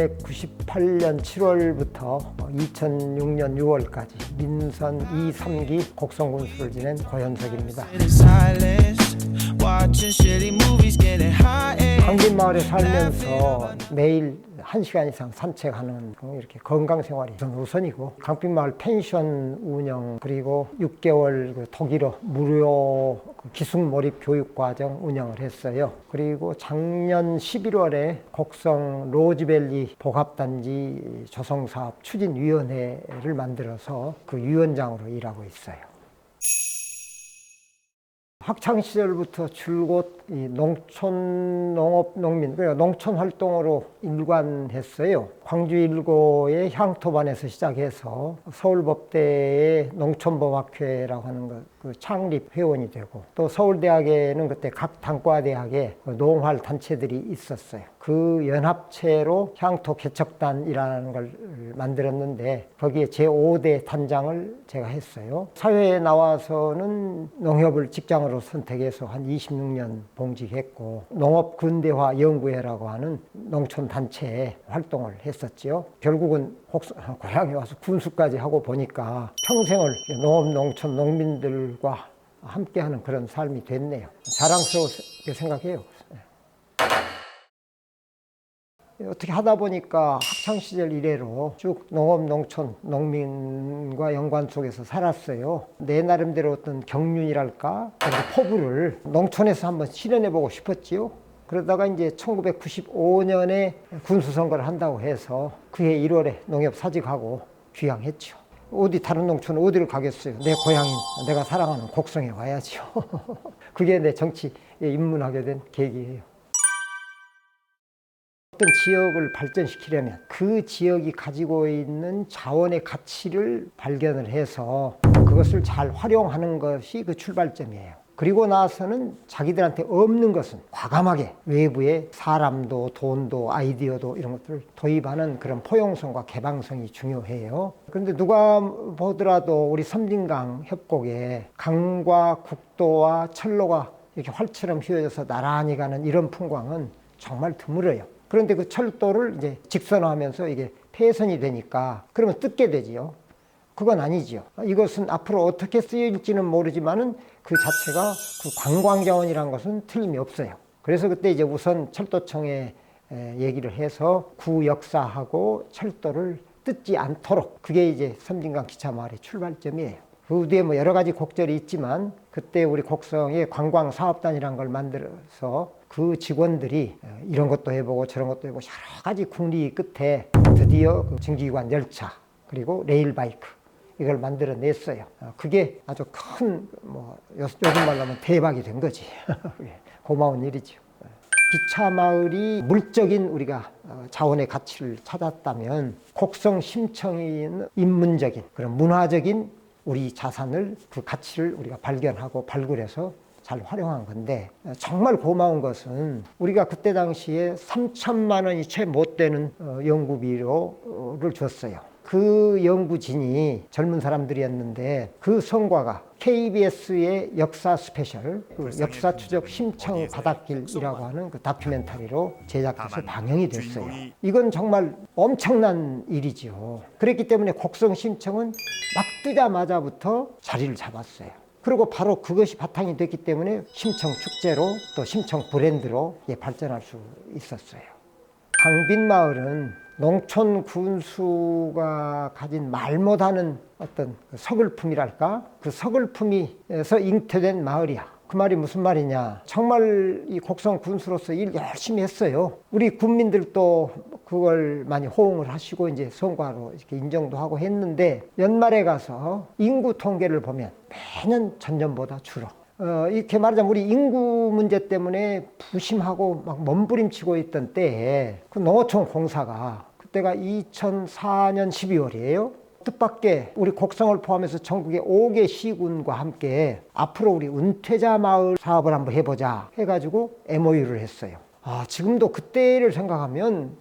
1998년 7월부터 2006년 6월까지 민선 2, 3기 곡성군수를 지낸 고현석입니다. 강빈마을에 살면서 매일 1시간 이상 산책하는 이렇게 건강생활이 우선이고, 강빈마을 펜션 운영, 그리고 6개월 독일어 무료 기숙몰입 교육과정 운영을 했어요. 그리고 작년 11월에 곡성 로즈밸리 복합단지 조성사업 추진위원회를 만들어서 그 위원장으로 일하고 있어요. 학창시절부터 줄곧 이 농촌, 농업, 농민, 그러니까 농촌 활동으로 일관했어요. 광주 1고의 향토반에서 시작해서 서울법대의 농촌법학회라고 하는 그 창립 회원이 되고, 또 서울대학에는 그때 각 단과대학에 농활 단체들이 있었어요. 그 연합체로 향토 개척단이라는 걸 만들었는데, 거기에 제5대 단장을 제가 했어요. 사회에 나와서는 농협을 직장으로 선택해서 한 26년 봉직했고, 농업근대화연구회라고 하는 농촌 단체에 활동을 했었지요. 결국은 고향에 와서 군수까지 하고 보니까 평생을 농업, 농촌, 농민들과 함께하는 그런 삶이 됐네요. 자랑스럽게 생각해요. 어떻게 하다 보니까 학창시절 이래로 쭉 농업, 농촌, 농민과 연관 속에서 살았어요. 내 나름대로 어떤 경륜이랄까, 포부를 농촌에서 한번 실현해보고 싶었지요. 그러다가 이제 1995년에 군수선거를 한다고 해서 그해 1월에 농협 사직하고 귀향했죠. 어디 다른 농촌은 어디를 가겠어요. 내 고향인 내가 사랑하는 곡성에 와야죠. 그게 내 정치에 입문하게 된 계기예요. 어떤 지역을 발전시키려면 그 지역이 가지고 있는 자원의 가치를 발견을 해서 그것을 잘 활용하는 것이 그 출발점이에요. 그리고 나서는 자기들한테 없는 것은 과감하게 외부의 사람도 돈도 아이디어도 이런 것들을 도입하는 그런 포용성과 개방성이 중요해요. 그런데 누가 보더라도 우리 섬진강 협곡에 강과 국도와 철로가 이렇게 활처럼 휘어져서 나란히 가는 이런 풍광은 정말 드물어요. 그런데 그 철도를 이제 직선화하면서 이게 폐선이 되니까 그러면 뜯게 되지요. 그건 아니지요. 이것은 앞으로 어떻게 쓰일지는 모르지만은 그 자체가 그 관광자원이라는 것은 틀림이 없어요. 그래서 그때 이제 우선 철도청에 얘기를 해서 구역사하고 철도를 뜯지 않도록, 그게 이제 섬진강 기차마을의 출발점이에요. 그 뒤에 뭐 여러 가지 곡절이 있지만 그때 우리 곡성에 관광사업단이라는 걸 만들어서 그 직원들이 이런 것도 해보고 저런 것도 해보고 여러 가지 궁리 끝에 드디어 그 증기기관 열차 그리고 레일바이크 이걸 만들어냈어요. 그게 아주 큰 요즘 말로 하면 대박이 된 거지. 고마운 일이죠. 기차마을이 물적인 우리가 자원의 가치를 찾았다면 곡성 심청인 인문적인 그런 문화적인 우리 자산을, 그 가치를 우리가 발견하고 발굴해서 잘 활용한 건데, 정말 고마운 것은 우리가 그때 당시에 3천만 원이 채 못 되는 연구비료를 줬어요. 그 연구진이 젊은 사람들이었는데 그 성과가 KBS의 역사 스페셜, 그 역사 추적 심청 바닷길이라고 하는 그 다큐멘터리로 제작돼서 방영이 됐어요. 이건 정말 엄청난 일이죠. 그랬기 때문에 곡성 심청은 막 뜨자마자부터 자리를 잡았어요. 그리고 바로 그것이 바탕이 됐기 때문에 심청 축제로 또 심청 브랜드로 발전할 수 있었어요. 강빈마을은 농촌 군수가 가진 말 못하는 어떤 서글픔이랄까? 그 서글픔에서 잉태된 마을이야. 그 말이 무슨 말이냐? 정말 이 곡성 군수로서 일 열심히 했어요. 우리 군민들도 그걸 많이 호응을 하시고 이제 성과로 이렇게 인정도 하고 했는데, 연말에 가서 인구 통계를 보면 매년 전년보다 줄어. 이렇게 말하자면 우리 인구 문제 때문에 부심하고 막 몸부림치고 있던 때에 그 농어촌 공사가, 그때가 2004년 12월이에요. 뜻밖의 우리 곡성을 포함해서 전국의 5개 시군과 함께 앞으로 우리 은퇴자 마을 사업을 한번 해보자 해가지고 MOU를 했어요. 지금도 그때를 생각하면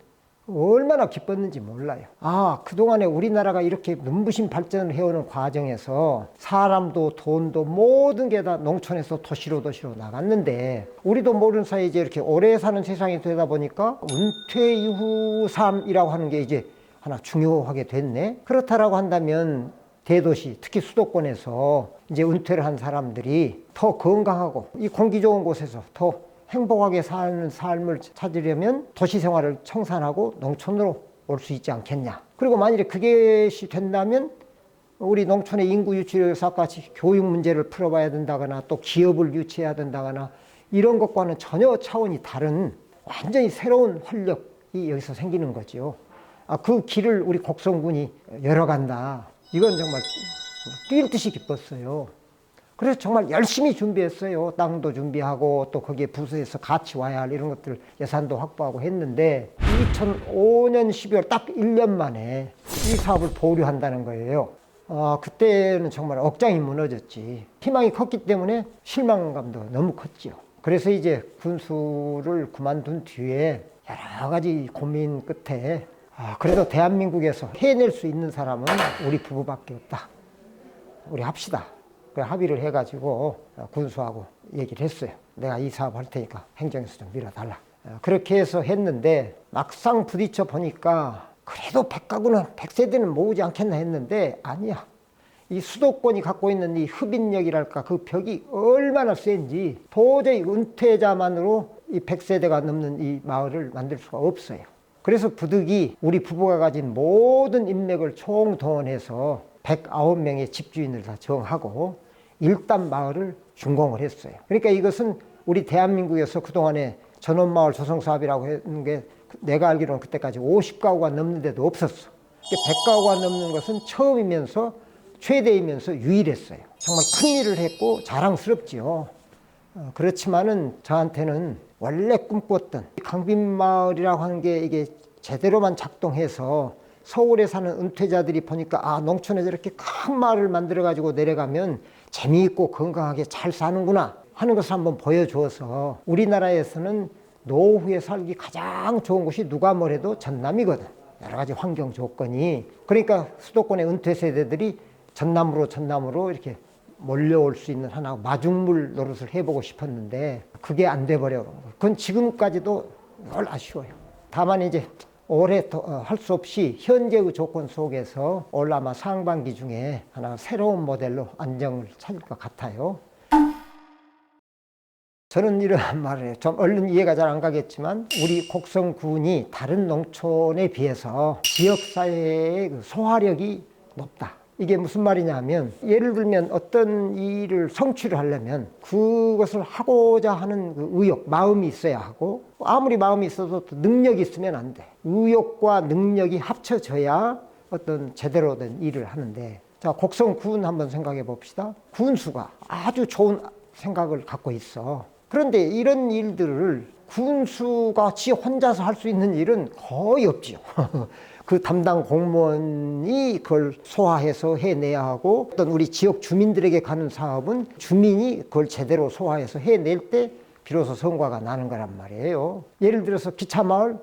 얼마나 기뻤는지 몰라요. 아, 그동안에 우리나라가 이렇게 눈부신 발전을 해오는 과정에서 사람도 돈도 모든 게 다 농촌에서 도시로 나갔는데 우리도 모르는 사이에 이제 이렇게 오래 사는 세상이 되다 보니까 은퇴 이후 삶이라고 하는 게 이제 하나 중요하게 됐네. 그렇다라고 한다면 대도시, 특히 수도권에서 이제 은퇴를 한 사람들이 더 건강하고 이 공기 좋은 곳에서 더 행복하게 사는 삶을 찾으려면 도시 생활을 청산하고 농촌으로 올 수 있지 않겠냐. 그리고 만일에 그게 된다면 우리 농촌의 인구 유치를 같이 교육 문제를 풀어봐야 된다거나 또 기업을 유치해야 된다거나 이런 것과는 전혀 차원이 다른 완전히 새로운 활력이 여기서 생기는 거죠. 아, 그 길을 우리 곡성군이 열어간다. 이건 정말 뛸 듯이 기뻤어요. 그래서 정말 열심히 준비했어요. 땅도 준비하고 또 거기에 부서에서 같이 와야 할 이런 것들 예산도 확보하고 했는데 2005년 12월 딱 1년 만에 이 사업을 보류한다는 거예요. 그때는 정말 억장이 무너졌지. 희망이 컸기 때문에 실망감도 너무 컸죠. 그래서 이제 군수를 그만둔 뒤에 여러 가지 고민 끝에 그래도 대한민국에서 해낼 수 있는 사람은 우리 부부밖에 없다. 우리 합시다. 그 합의를 해가지고 군수하고 얘기를 했어요. 내가 이 사업 할 테니까 행정에서 좀 밀어달라. 그렇게 해서 했는데 막상 부딪혀 보니까 그래도 100가구는 100세대는 모으지 않겠나 했는데 아니야. 이 수도권이 갖고 있는 이 흡인력이랄까 그 벽이 얼마나 센지 도저히 은퇴자만으로 이 100세대가 넘는 이 마을을 만들 수가 없어요. 그래서 부득이 우리 부부가 가진 모든 인맥을 총동원해서 109명의 집주인을 다 정하고 일단 마을을 준공을 했어요. 그러니까 이것은 우리 대한민국에서 그동안에 전원마을 조성사업이라고 했는 게 내가 알기로는 그때까지 50가구가 넘는 데도 없었어. 100가구가 넘는 것은 처음이면서 최대이면서 유일했어요. 정말 큰 일을 했고 자랑스럽지요. 그렇지만은 저한테는 원래 꿈꿨던 강빈마을이라고 하는 게 이게 제대로만 작동해서 서울에 사는 은퇴자들이 보니까 농촌에 저렇게 큰 마을을 만들어 가지고 내려가면 재미있고 건강하게 잘 사는구나 하는 것을 한번 보여주어서 우리나라에서는 노후에 살기 가장 좋은 곳이 누가 뭐래도 전남이거든. 여러 가지 환경 조건이. 그러니까 수도권의 은퇴 세대들이 전남으로 이렇게 몰려올 수 있는 하나 마중물 노릇을 해보고 싶었는데 그게 안 돼버려. 그건 지금까지도 늘 아쉬워요. 다만 이제 올해 할 수 없이 현재의 조건 속에서 올 아마 상반기 중에 하나 새로운 모델로 안정을 찾을 것 같아요. 저는 이런 말을 해요. 좀 얼른 이해가 잘 안 가겠지만 우리 곡성군이 다른 농촌에 비해서 지역사회의 그 소화력이 높다. 이게 무슨 말이냐면 예를 들면 어떤 일을 성취를 하려면 그것을 하고자 하는 그 의욕, 마음이 있어야 하고 아무리 마음이 있어도 또 능력이 있으면 안 돼. 의욕과 능력이 합쳐져야 어떤 제대로 된 일을 하는데 자, 곡성군 한번 생각해 봅시다. 군수가 아주 좋은 생각을 갖고 있어. 그런데 이런 일들을 군수가 지 혼자서 할 수 있는 일은 거의 없지요. 그 담당 공무원이 그걸 소화해서 해내야 하고 어떤 우리 지역 주민들에게 가는 사업은 주민이 그걸 제대로 소화해서 해낼 때 비로소 성과가 나는 거란 말이에요. 예를 들어서 기차마을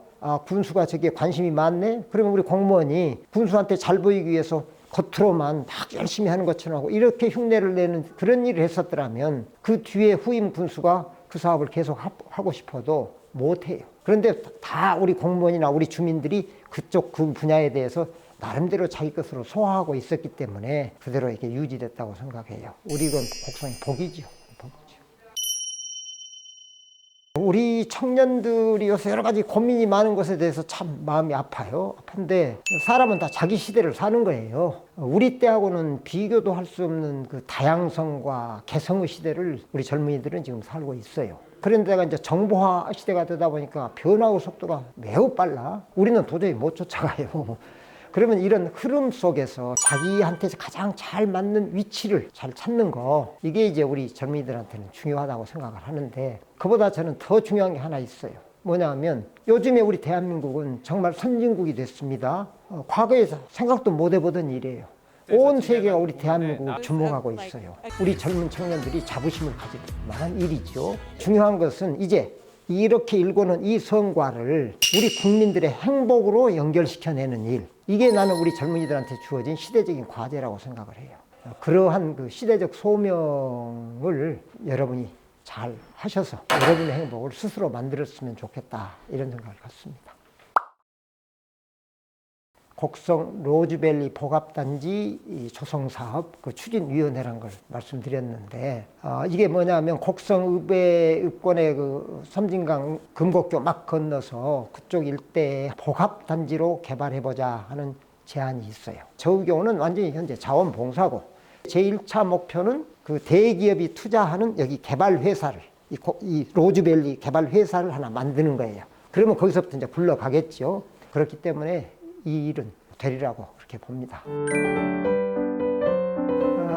군수가 저기에 관심이 많네. 그러면 우리 공무원이 군수한테 잘 보이기 위해서 겉으로만 막 열심히 하는 것처럼 하고 이렇게 흉내를 내는 그런 일을 했었더라면 그 뒤에 후임 군수가 그 사업을 계속 하고 싶어도 못해요. 그런데 다 우리 공무원이나 우리 주민들이 그쪽 그 분야에 대해서 나름대로 자기 것으로 소화하고 있었기 때문에 그대로 이렇게 유지됐다고 생각해요. 우리 이건 곡성의 복이죠. 복이죠. 우리 청년들이 요새 여러 가지 고민이 많은 것에 대해서 참 마음이 아파요. 아픈데 사람은 다 자기 시대를 사는 거예요. 우리 때하고는 비교도 할 수 없는 그 다양성과 개성의 시대를 우리 젊은이들은 지금 살고 있어요. 그런데가 이제 정보화 시대가 되다 보니까 변화의 속도가 매우 빨라. 우리는 도저히 못 쫓아가요. 그러면 이런 흐름 속에서 자기한테 가장 잘 맞는 위치를 잘 찾는 거 이게 이제 우리 젊은이들한테는 중요하다고 생각을 하는데 그보다 저는 더 중요한 게 하나 있어요. 뭐냐면 요즘에 우리 대한민국은 정말 선진국이 됐습니다. 과거에 생각도 못 해보던 일이에요. 온 세계가 우리 대한민국을 주목하고 있어요. 우리 젊은 청년들이 자부심을 가질 만한 일이죠. 중요한 것은 이제 이렇게 일궈는 이 성과를 우리 국민들의 행복으로 연결시켜내는 일, 이게 나는 우리 젊은이들한테 주어진 시대적인 과제라고 생각을 해요. 그러한 그 시대적 소명을 여러분이 잘 하셔서 여러분의 행복을 스스로 만들었으면 좋겠다, 이런 생각을 갖습니다. 곡성 로즈밸리 복합단지 조성사업 그 추진위원회라는 걸 말씀드렸는데, 이게 뭐냐면 곡성읍권의 그 섬진강 금곡교 막 건너서 그쪽 일대에 복합단지로 개발해보자 하는 제안이 있어요. 저의 경우는 완전히 현재 자원봉사고, 제1차 목표는 그 대기업이 투자하는 여기 개발회사를, 이 로즈밸리 개발회사를 하나 만드는 거예요. 그러면 거기서부터 이제 굴러가겠죠. 그렇기 때문에 이 일은 되리라고 그렇게 봅니다.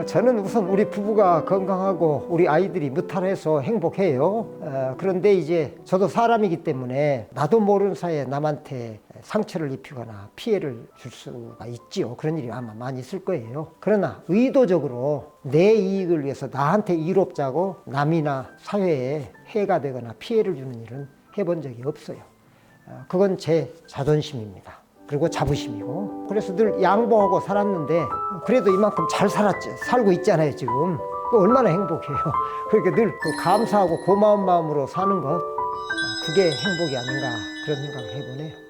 저는 우선 우리 부부가 건강하고 우리 아이들이 무탈해서 행복해요. 그런데 이제 저도 사람이기 때문에 나도 모르는 사이에 남한테 상처를 입히거나 피해를 줄 수가 있지요. 그런 일이 아마 많이 있을 거예요. 그러나 의도적으로 내 이익을 위해서 나한테 이롭자고 남이나 사회에 해가 되거나 피해를 주는 일은 해본 적이 없어요. 그건 제 자존심입니다. 그리고 자부심이고, 그래서 늘 양보하고 살았는데 그래도 이만큼 잘 살고 있잖아요 지금. 얼마나 행복해요. 그러니까 늘 감사하고 고마운 마음으로 사는 것, 그게 행복이 아닌가, 그런 생각을 해보네요.